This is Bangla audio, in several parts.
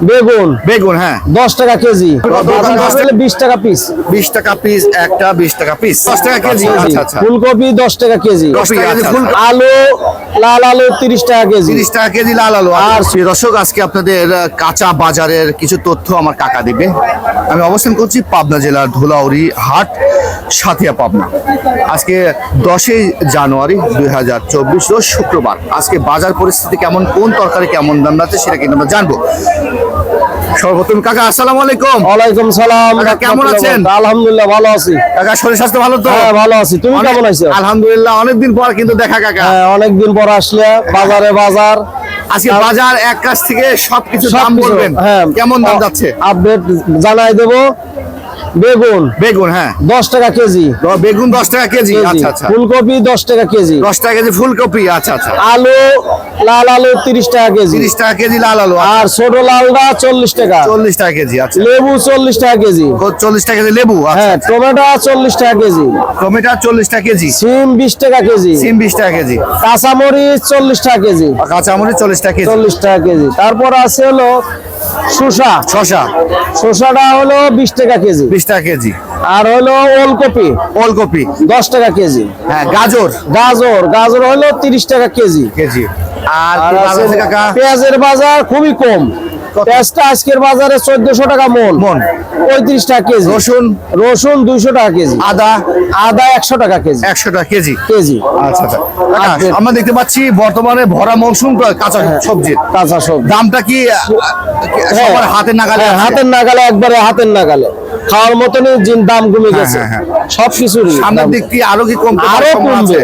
বেগুন বেগুন, হ্যাঁ 10 টাকা কেজি, 20 টাকা পিস। 20 টাকা পিস, একটা 20 টাকা পিস, 10 টাকা কেজি। আচ্ছা আচ্ছা, ফুলকপি 10 টাকা কেজি। 10 টাকা কেজি ফুল। আলু, লাল আলু 30 টাকা কেজি। 30 টাকা কেজি লাল আলু। আর প্রিয় দর্শক, আজকে আপনাদের কাঁচা বাজারের কিছু তথ্য আমার কাকা দিবে। আমি অবস্থান করছি পাবনা জেলার ধুলাউড়ি হাট, সাথিয়া পাবনা। আজকে 10ই জানুয়ারি 2024 রোজ শুক্রবার। আজকে বাজার পরিস্থিতি কেমন, কোন তরকারি কেমন দাম যাচ্ছে সেটা কিন্তু আমরা জানবো। সর্বপ্রথম কাকা আসসালামু আলাইকুম। ওয়ালাইকুম সালাম। কাকা কেমন আছেন? আলহামদুলিল্লাহ ভালো আছি। কাকা শরীর স্বাস্থ্য ভালো তো? হ্যাঁ ভালো আছি, তুমি কেমন আছো? আলহামদুলিল্লাহ, অনেকদিন পর কিন্তু দেখা কাকা। হ্যাঁ অনেকদিন পর আসলে বাজারে। বাজার আজকে বাজার এক কাছ থেকে সবকিছু দাম বলবেন, হ্যাঁ কেমন দাম যাচ্ছে আপডেট জানাই দেবো। বেগুন বেগুন, হ্যাঁ 10 টাকা কেজি। বেগুন 10 টাকা কেজি। আচ্ছা আচ্ছা, ফুলকপি 10 টাকা কেজি। 10 টাকা কেজি ফুলকপি। আচ্ছা আচ্ছা, আলু, লাল আলু 30 টাকা কেজি। 30 টাকা কেজি লাল আলু। আর ছোট লালটা 40 টাকা। 40 টাকা কেজি। আচ্ছা, লেবু 40 টাকা কেজি। 40 টাকা কেজি লেবু। হ্যাঁ টমেটো 40 টাকা কেজি। টমেটো 40 টাকা কেজি। সিম 20 টাকা কেজি। সিম 20 টাকা কেজি। কাঁচামরিচ 40 টাকা কেজি। কাঁচামরিচ 40 টাকা কেজি। 40 টাকা কেজি। তারপর আছে হলো শসা। শসাটা হলো 20 টাকা কেজি। 20 টাকা কেজি। আর হলো ওলকপি। ওলকপি 10 টাকা কেজি। হ্যাঁ গাজর গাজর হলো 30 টাকা কেজি। আর আর কি আছে বাজার আছে কাকা? পেঁয়াজের বাজার খুবই কম। পেঁয়াজটা আজকের বাজারে 1400 টাকা মন। 35 টাকা কেজি। রসুন 200 টাকা কেজি। আদা 100 টাকা কেজি। 100 টাকা কেজি। আচ্ছা আচ্ছা কাকা, আমরা দেখতে পাচ্ছি বর্তমানে ভরা মৌসুম কাঁচা সবজির দামটা কি সবার হাতের নাগালে? হাতের নাগালে, একবারে হাতের নাগালে। খাওয়ার মতনই দাম কমে গেছে সবকিছুরই। সামনের দিক দিয়ে আরো কি কমবে? আরো কমবে,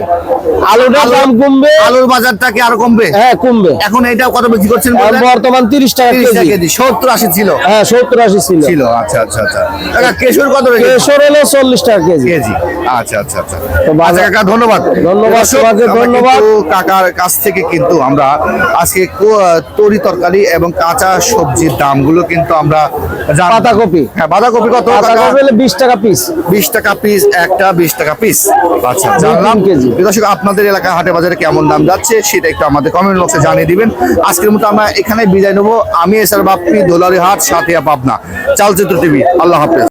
আলুটার দাম কমবে। আলুর বাজারটা কি আরো কমবে? হ্যাঁ কমবে। এখন এটা কত বিক্রি করছেন? বর্তমান 30 টাকা কেজি। 70-80 ছিল। হ্যাঁ 70-80 ছিল। আচ্ছা আচ্ছা আচ্ছা কাকা, কেশর কত? কেশর হলো 40 টাকা কেজি। আচ্ছা আচ্ছা আচ্ছা, কাকা ধন্যবাদ। ধন্যবাদ। কাকার কাছ থেকে কিন্তু আমরা আজকে তরি তরকারি এবং কাঁচা সবজির দামগুলো কিন্তু আমরা বাঁধাকপি। হ্যাঁ বাঁধাকপি কত? 20 টাকা পিস। 20 টাকা পিস, একটা 20 টাকা পিস। আচ্ছা জানলাম। দর্শক, আপনাদের এলাকার হাটে বাজারে কেমন দাম যাচ্ছে সেটা একটু আমাদের কমেন্ট বক্সে জানিয়ে দিবেন। আজকের মতো আমরা এখানে বিদায় নেবো। আমি এসআর বাপ্পি, ধুলাউড়ি হাট, সাথিয়া পাবনা, চালচিত্র টিভি। আল্লাহ হাফেজ।